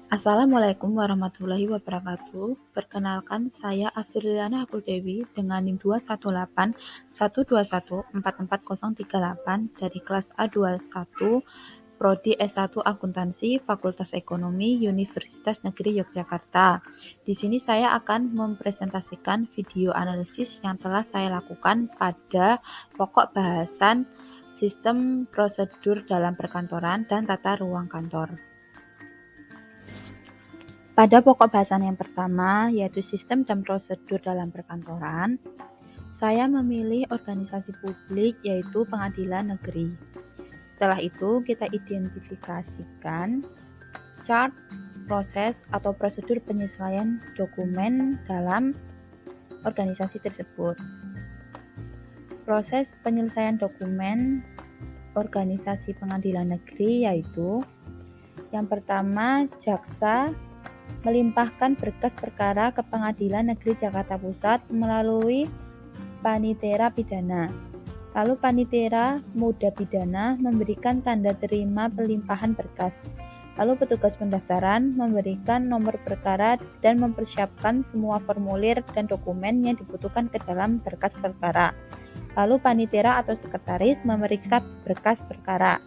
Assalamualaikum warahmatullahi wabarakatuh. Perkenalkan, saya Afirliana Hakuldewi dengan NIM 21812144038 dari kelas A21 Prodi S1 Akuntansi Fakultas Ekonomi Universitas Negeri Yogyakarta. Di sini saya akan mempresentasikan video analisis yang telah saya lakukan pada pokok bahasan sistem prosedur dalam perkantoran dan tata ruang kantor. Pada pokok bahasan yang pertama, yaitu sistem dan prosedur dalam perkantoran, saya memilih organisasi publik yaitu pengadilan negeri. Setelah itu, kita identifikasikan chart proses atau prosedur penyesuaian dokumen dalam organisasi tersebut. Proses penyelesaian dokumen organisasi pengadilan negeri yaitu yang pertama, jaksa melimpahkan berkas perkara ke Pengadilan Negeri Jakarta Pusat melalui Panitera Pidana. Lalu Panitera Muda Pidana memberikan tanda terima pelimpahan berkas. Lalu petugas pendaftaran memberikan nomor perkara dan mempersiapkan semua formulir dan dokumen yang dibutuhkan ke dalam berkas perkara. Lalu Panitera atau sekretaris memeriksa berkas perkara.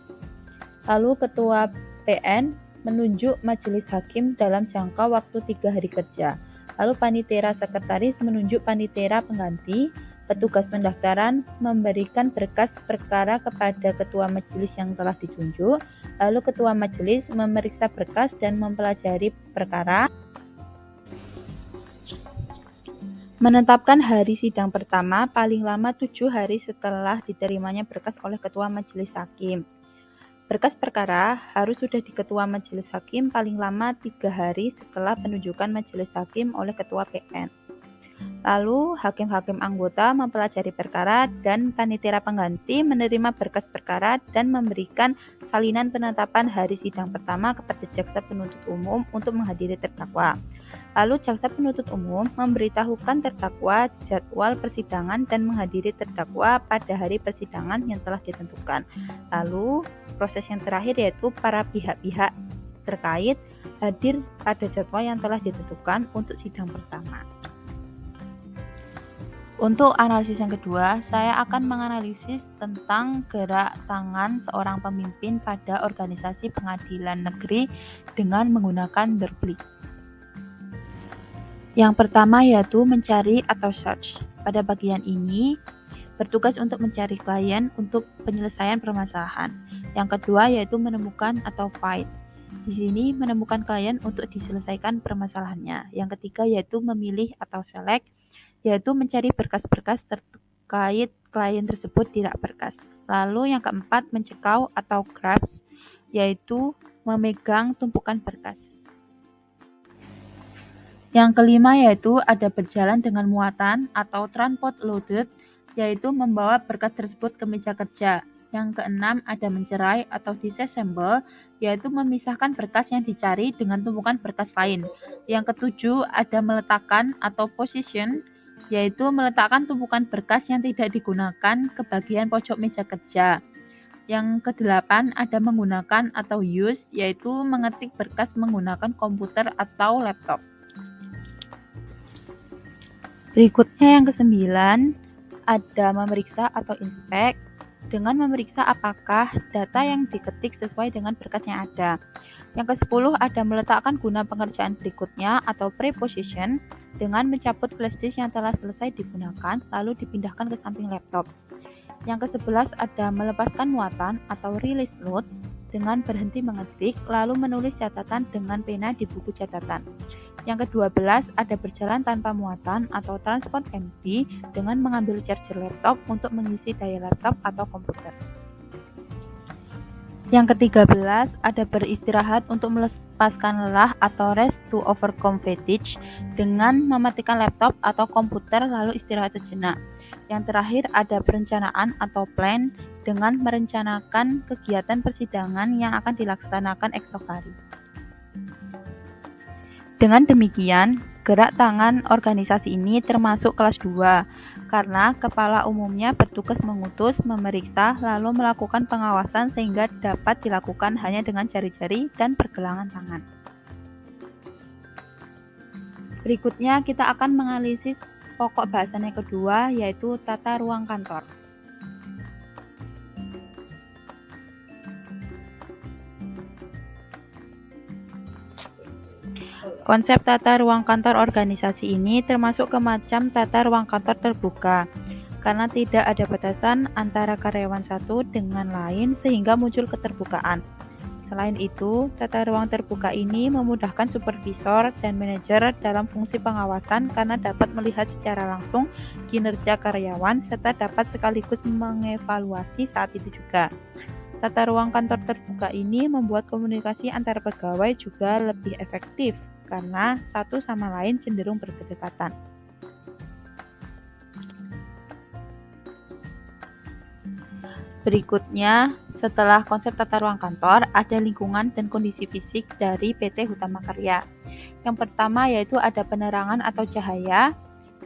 Lalu Ketua PN menunjuk majelis hakim dalam jangka waktu 3 hari kerja. Lalu Panitera Sekretaris menunjuk Panitera pengganti. Petugas pendaftaran memberikan berkas perkara kepada ketua majelis yang telah ditunjuk. Lalu ketua majelis memeriksa berkas dan mempelajari perkara. Menetapkan hari sidang pertama paling lama 7 hari setelah diterimanya berkas oleh ketua majelis hakim. Berkas perkara harus sudah di ketua majelis hakim paling lama 3 hari setelah penunjukan majelis hakim oleh ketua PN. Lalu, hakim-hakim anggota mempelajari perkara dan panitera pengganti menerima berkas perkara dan memberikan salinan penetapan hari sidang pertama kepada jaksa penuntut umum untuk menghadiri terdakwa. Lalu, jaksa penuntut umum memberitahukan terdakwa jadwal persidangan dan menghadiri terdakwa pada hari persidangan yang telah ditentukan. Lalu, proses yang terakhir yaitu para pihak-pihak terkait hadir pada jadwal yang telah ditentukan untuk sidang pertama. Untuk analisis yang kedua, saya akan menganalisis tentang gerak tangan seorang pemimpin pada organisasi pengadilan negeri dengan menggunakan Derblik. Yang pertama yaitu mencari atau search. Pada bagian ini, bertugas untuk mencari klien untuk penyelesaian permasalahan. Yang kedua yaitu menemukan atau find. Di sini menemukan klien untuk diselesaikan permasalahannya. Yang ketiga yaitu memilih atau select, yaitu mencari berkas-berkas terkait klien tersebut tidak berkas. Lalu yang keempat mencekau atau grasp, yaitu memegang tumpukan berkas. Yang kelima yaitu ada berjalan dengan muatan atau transport loaded, yaitu membawa berkas tersebut ke meja kerja. Yang keenam ada mencerai atau disassemble, yaitu memisahkan berkas yang dicari dengan tumpukan berkas lain. Yang ketujuh ada meletakkan atau position, yaitu meletakkan tumpukan berkas yang tidak digunakan ke bagian pojok meja kerja. Yang kedelapan ada menggunakan atau use, yaitu mengetik berkas menggunakan komputer atau laptop. Berikutnya yang kesembilan ada memeriksa atau inspect, dengan memeriksa apakah data yang diketik sesuai dengan berkas yang ada. Yang ke-10 ada meletakkan guna pengerjaan berikutnya atau preposition dengan mencabut flash disk yang telah selesai digunakan lalu dipindahkan ke samping laptop. Yang ke-11 ada melepaskan muatan atau release note dengan berhenti mengetik lalu menulis catatan dengan pena di buku catatan. Yang ke-12 ada berjalan tanpa muatan atau transport empty dengan mengambil charger laptop untuk mengisi daya laptop atau komputer. Yang ke-13 ada beristirahat untuk melepaskan lelah atau rest to overcome fatigue dengan mematikan laptop atau komputer lalu istirahat sejenak. Yang terakhir ada perencanaan atau plan dengan merencanakan kegiatan persidangan yang akan dilaksanakan esok hari. Dengan demikian, gerak tangan organisasi ini termasuk kelas 2, karena kepala umumnya bertugas mengutus, memeriksa, lalu melakukan pengawasan sehingga dapat dilakukan hanya dengan jari-jari dan pergelangan tangan. Berikutnya kita akan menganalisis pokok bahasan yang kedua, yaitu tata ruang kantor. Konsep tata ruang kantor organisasi ini termasuk ke macam tata ruang kantor terbuka, karena tidak ada batasan antara karyawan satu dengan lain sehingga muncul keterbukaan. Selain itu, tata ruang terbuka ini memudahkan supervisor dan manajer dalam fungsi pengawasan karena dapat melihat secara langsung kinerja karyawan serta dapat sekaligus mengevaluasi saat itu juga. Tata ruang kantor terbuka ini membuat komunikasi antar pegawai juga lebih efektif karena satu sama lain cenderung berdekatan. Berikutnya, setelah konsep tata ruang kantor, ada lingkungan dan kondisi fisik dari PT Hutama Karya. Yang pertama yaitu ada penerangan atau cahaya,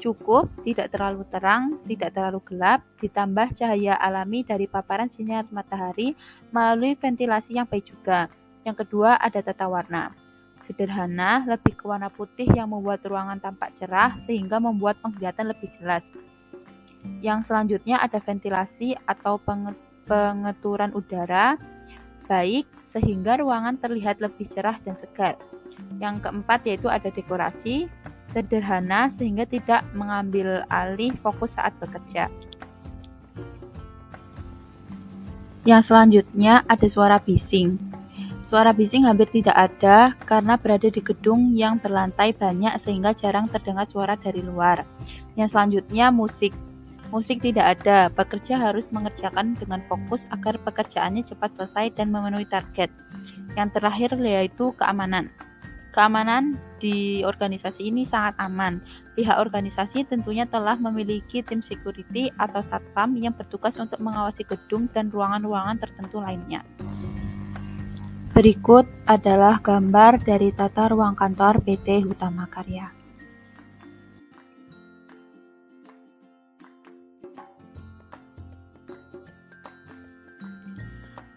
cukup, tidak terlalu terang, tidak terlalu gelap, ditambah cahaya alami dari paparan sinar matahari melalui ventilasi yang baik juga. Yang kedua ada tata warna. Sederhana, lebih ke warna putih yang membuat ruangan tampak cerah sehingga membuat penglihatan lebih jelas. Yang selanjutnya ada ventilasi atau pengaturan udara baik sehingga ruangan terlihat lebih cerah dan segar. Yang keempat yaitu ada dekorasi sederhana sehingga tidak mengambil alih fokus saat bekerja. Yang selanjutnya ada suara bising. Suara bising hampir tidak ada karena berada di gedung yang berlantai banyak sehingga jarang terdengar suara dari luar. Yang selanjutnya musik. Musik tidak ada, pekerja harus mengerjakan dengan fokus agar pekerjaannya cepat selesai dan memenuhi target. Yang terakhir yaitu keamanan. Keamanan di organisasi ini sangat aman. Pihak organisasi tentunya telah memiliki tim security atau satpam yang bertugas untuk mengawasi gedung dan ruangan-ruangan tertentu lainnya. Berikut adalah gambar dari tata ruang kantor PT Hutama Karya.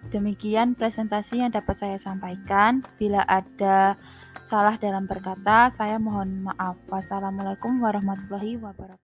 Demikian presentasi yang dapat saya sampaikan. Bila ada salah dalam berkata, saya mohon maaf. Wassalamualaikum warahmatullahi wabarakatuh.